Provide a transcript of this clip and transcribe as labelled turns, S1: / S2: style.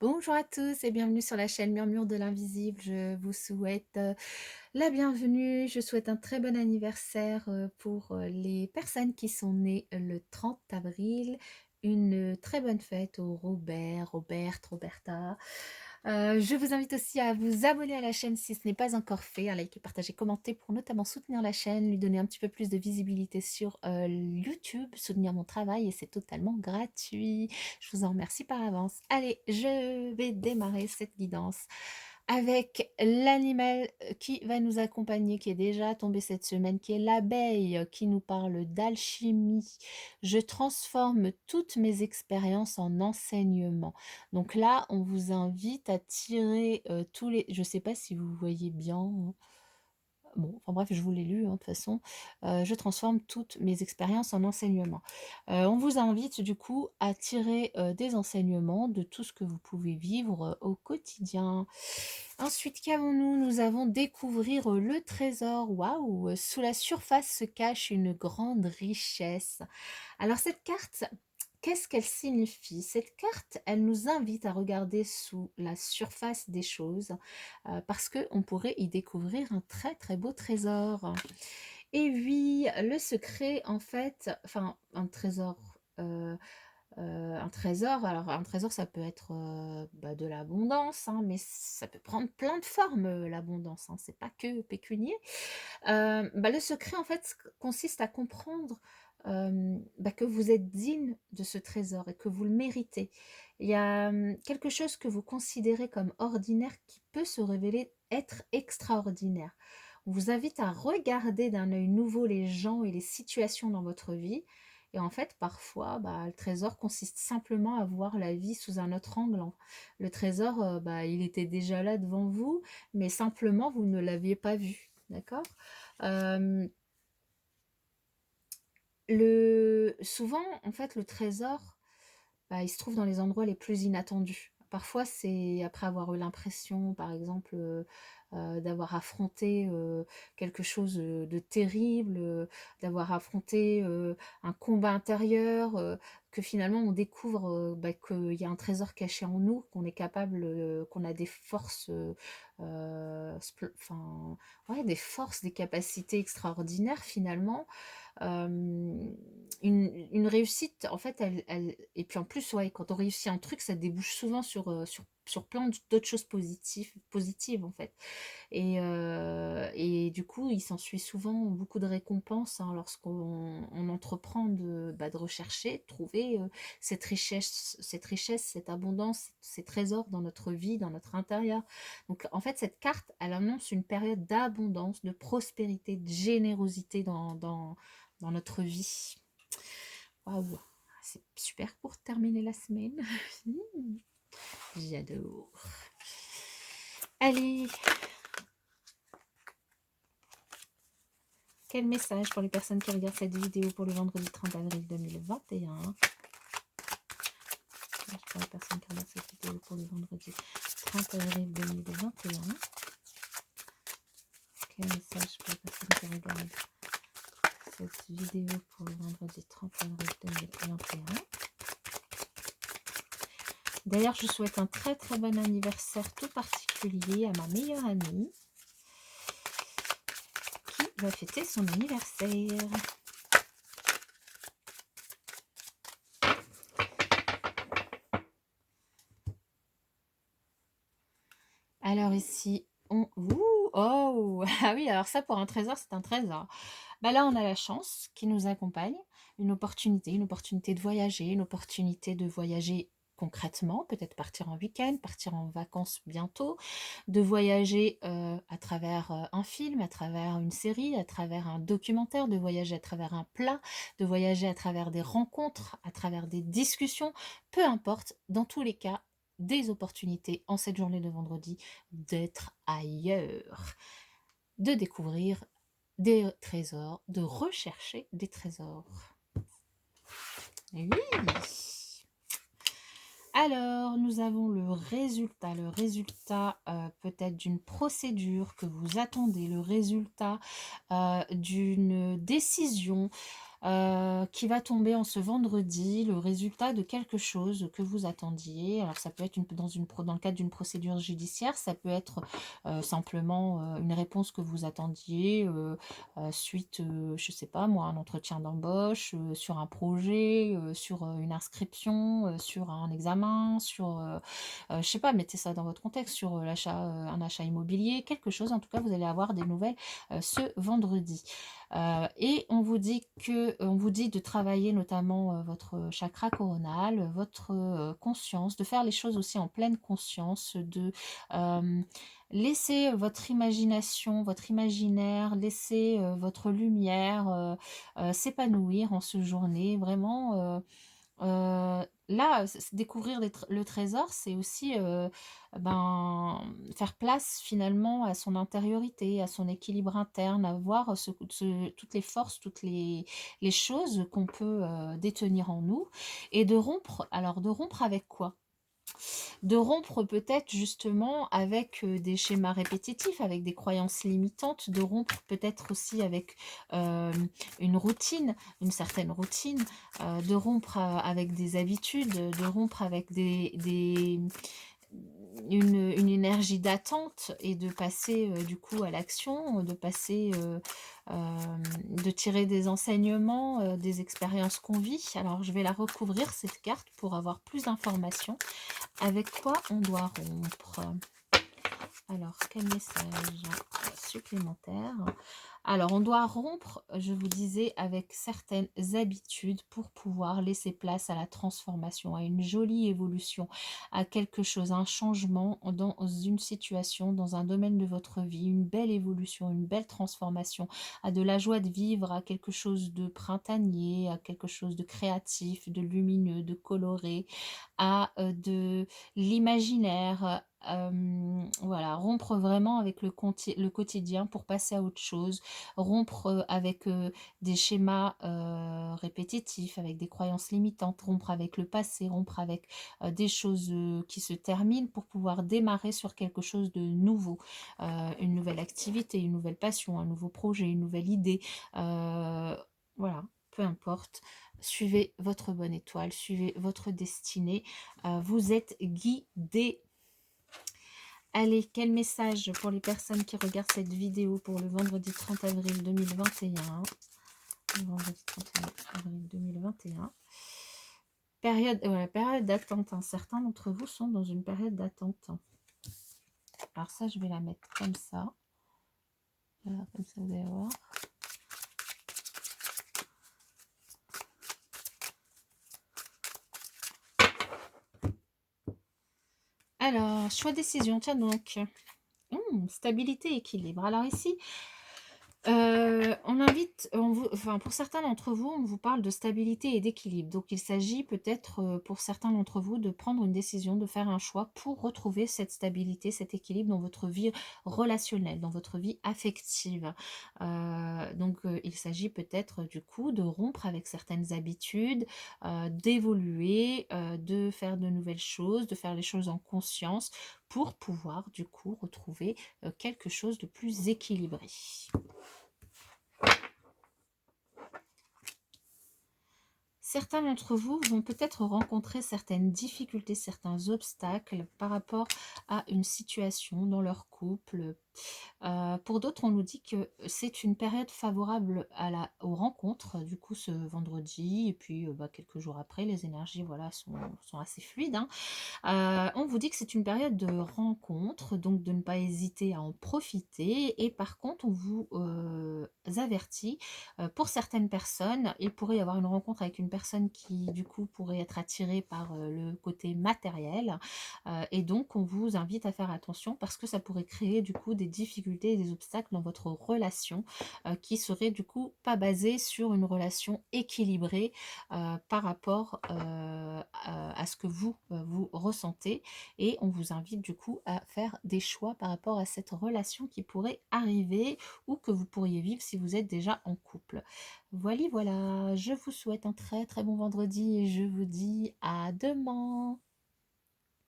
S1: Bonjour à tous et bienvenue sur la chaîne Murmure de l'Invisible. Je vous souhaite la bienvenue. Je souhaite un très bon anniversaire pour les personnes qui sont nées le 30 avril. Une très bonne fête au Robert, Robert, Roberta. Je vous invite aussi à vous abonner à la chaîne si ce n'est pas encore fait, à liker, partager, commenter pour notamment soutenir la chaîne, lui donner un petit peu plus de visibilité sur YouTube, soutenir mon travail et c'est totalement gratuit. Je vous en remercie par avance. Allez, je vais démarrer cette guidance avec l'animal qui va nous accompagner, qui est déjà tombé cette semaine, qui est l'abeille, qui nous parle d'alchimie. Je transforme toutes mes expériences en enseignement. Donc là, on vous invite à tirer tous les... Je ne sais pas si vous voyez bien, hein. Bon, enfin bref, je vous l'ai lu, hein, de toute façon. Je transforme toutes mes expériences en enseignement. On vous invite du coup à tirer des enseignements de tout ce que vous pouvez vivre au quotidien. Ensuite, qu'avons-nous? Nous avons découvrir le trésor. Waouh! Sous la surface se cache une grande richesse. Alors cette carte, qu'est-ce qu'elle signifie? Cette carte, elle nous invite à regarder sous la surface des choses parce qu'on pourrait y découvrir un très très beau trésor. Et oui, le secret en fait, enfin un trésor, alors un trésor ça peut être de l'abondance, hein, mais ça peut prendre plein de formes l'abondance, hein, c'est pas que pécunier. Le secret, en fait, consiste à comprendre que vous êtes digne de ce trésor et que vous le méritez. Il y a quelque chose que vous considérez comme ordinaire qui peut se révéler être extraordinaire. On vous invite à regarder d'un œil nouveau les gens et les situations dans votre vie. Et en fait, parfois, le trésor consiste simplement à voir la vie sous un autre angle. Le trésor, il était déjà là devant vous, mais simplement, vous ne l'aviez pas vu. D'accord? Euh, Souvent, en fait, le trésor, il se trouve dans les endroits les plus inattendus. Parfois, c'est après avoir eu l'impression, par exemple, d'avoir affronté quelque chose de terrible, d'avoir affronté un combat intérieur, que finalement on découvre qu'il y a un trésor caché en nous, qu'on est capable, qu'on a des forces, ouais, des forces, des capacités extraordinaires finalement. Une réussite, en fait, et puis en plus, ouais, quand on réussit un truc, ça débouche souvent sur plein d'autres choses positives, en fait. Et du coup, il s'ensuit souvent beaucoup de récompenses hein, lorsqu'on entreprend de rechercher, de trouver cette richesse, cette abondance, ces trésors dans notre vie, dans notre intérieur. Donc, en fait, cette carte, elle annonce une période d'abondance, de prospérité, de générosité dans notre vie. Waouh, c'est super pour terminer la semaine. J'adore. Allez, quel message pour les personnes qui regardent cette vidéo pour le vendredi 30 avril 2021? Pour les personnes qui regardent cette vidéo pour le vendredi 30 avril 2021. Quel message pour les personnes qui regardent cette vidéo pour le vendredi 30 avril 2021? D'ailleurs, je souhaite un très très bon anniversaire tout particulier à ma meilleure amie qui va fêter son anniversaire. Alors ici, oh, ah oui, alors ça pour un trésor, c'est un trésor. Là, on a la chance qui nous accompagne, une opportunité de voyager concrètement, peut-être partir en week-end, partir en vacances bientôt, de voyager à travers un film, à travers une série, à travers un documentaire, de voyager à travers un plat, de voyager à travers des rencontres, à travers des discussions, peu importe, dans tous les cas, des opportunités en cette journée de vendredi d'être ailleurs, de découvrir des trésors, de rechercher des trésors. Oui. Alors, nous avons le résultat peut-être d'une procédure que vous attendez, le résultat d'une décision, qui va tomber en ce vendredi, le résultat de quelque chose que vous attendiez. Alors ça peut être dans le cadre d'une procédure judiciaire, ça peut être simplement une réponse que vous attendiez suite, je sais pas moi, un entretien d'embauche, sur un projet, sur une inscription, sur un examen, sur, je sais pas, mettez ça dans votre contexte, sur un achat immobilier, quelque chose. En tout cas, vous allez avoir des nouvelles ce vendredi. Et on vous dit de travailler notamment votre chakra coronal, votre conscience, de faire les choses aussi en pleine conscience, de laisser votre imagination, votre imaginaire, laisser votre lumière s'épanouir en ce journée. Vraiment, là, découvrir le trésor, c'est aussi ben, faire place finalement à son intériorité, à son équilibre interne, à voir toutes les forces, les choses qu'on peut détenir en nous, et de rompre. Alors, de rompre avec quoi? De rompre peut-être justement avec des schémas répétitifs, avec des croyances limitantes, de rompre peut-être aussi avec euh, une routine, une certaine routine, de rompre avec des habitudes, de rompre avec une énergie d'attente, et de passer du coup à l'action, de tirer des enseignements des expériences qu'on vit. Alors je vais la recouvrir cette carte pour avoir plus d'informations. Avec quoi on doit rompre? Alors, quel message supplémentaire? Alors, on doit rompre, je vous disais, avec certaines habitudes pour pouvoir laisser place à la transformation, à une jolie évolution, à quelque chose, un changement dans une situation, dans un domaine de votre vie, une belle évolution, une belle transformation, à de la joie de vivre, à quelque chose de printanier, à quelque chose de créatif, de lumineux, de coloré, à de l'imaginaire. Voilà, rompre vraiment avec le quotidien pour passer à autre chose, rompre avec des schémas répétitifs, avec des croyances limitantes, rompre avec le passé, rompre avec des choses qui se terminent pour pouvoir démarrer sur quelque chose de nouveau, une nouvelle activité, une nouvelle passion, un nouveau projet, une nouvelle idée, voilà, peu importe. Suivez votre bonne étoile, suivez votre destinée, vous êtes guidés. Allez, quel message pour les personnes qui regardent cette vidéo pour le vendredi 30 avril 2021? Le vendredi 31 avril 2021. Période d'attente. Certains d'entre vous sont dans une période d'attente. Alors ça, je vais la mettre comme ça. Voilà, comme ça, vous allez voir. Alors, choix décision, tiens donc. Stabilité, équilibre. Alors ici, pour certains d'entre vous, on vous parle de stabilité et d'équilibre. Donc, il s'agit peut-être pour certains d'entre vous de prendre une décision, de faire un choix pour retrouver cette stabilité, cet équilibre dans votre vie relationnelle, dans votre vie affective. Donc, il s'agit peut-être du coup de rompre avec certaines habitudes, d'évoluer, de faire de nouvelles choses, de faire les choses en conscience pour pouvoir du coup retrouver quelque chose de plus équilibré. Certains d'entre vous vont peut-être rencontrer certaines difficultés, certains obstacles par rapport à une situation dans leur couple. Pour d'autres, on nous dit que c'est une période favorable aux rencontres, du coup, ce vendredi, et puis quelques jours après, les énergies voilà, sont assez fluides, hein. On vous dit que c'est une période de rencontre, donc de ne pas hésiter à en profiter. Et par contre, on vous avertit, pour certaines personnes, il pourrait y avoir une rencontre avec une personne qui, du coup, pourrait être attirée par le côté matériel. Et donc, on vous invite à faire attention parce que ça pourrait créer, du coup, des difficultés et des obstacles dans votre relation qui seraient, du coup, pas basées sur une relation équilibrée par rapport à ce que vous ressentez, et on vous invite du coup à faire des choix par rapport à cette relation qui pourrait arriver ou que vous pourriez vivre si vous êtes déjà en couple. Voilà, je vous souhaite un très très bon vendredi et je vous dis à demain.